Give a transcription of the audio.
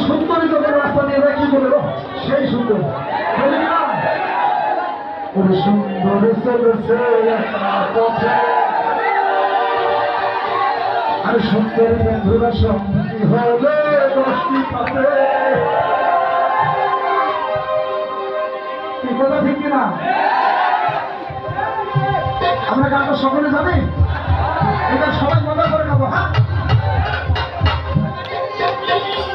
সুন্দরী যখন রাস্তা দিয়ে দেখি বলে সেই সুন্দর সুন্দর চলেছে পথে আর সুন্দর বন্ধুরা সঙ্গী হলে দশটি পাতে কি কথা ঠিক কিনা? আমরা গানটা সকলে জানি, এটা সবাই মজা করে খাবো। হ্যাঁ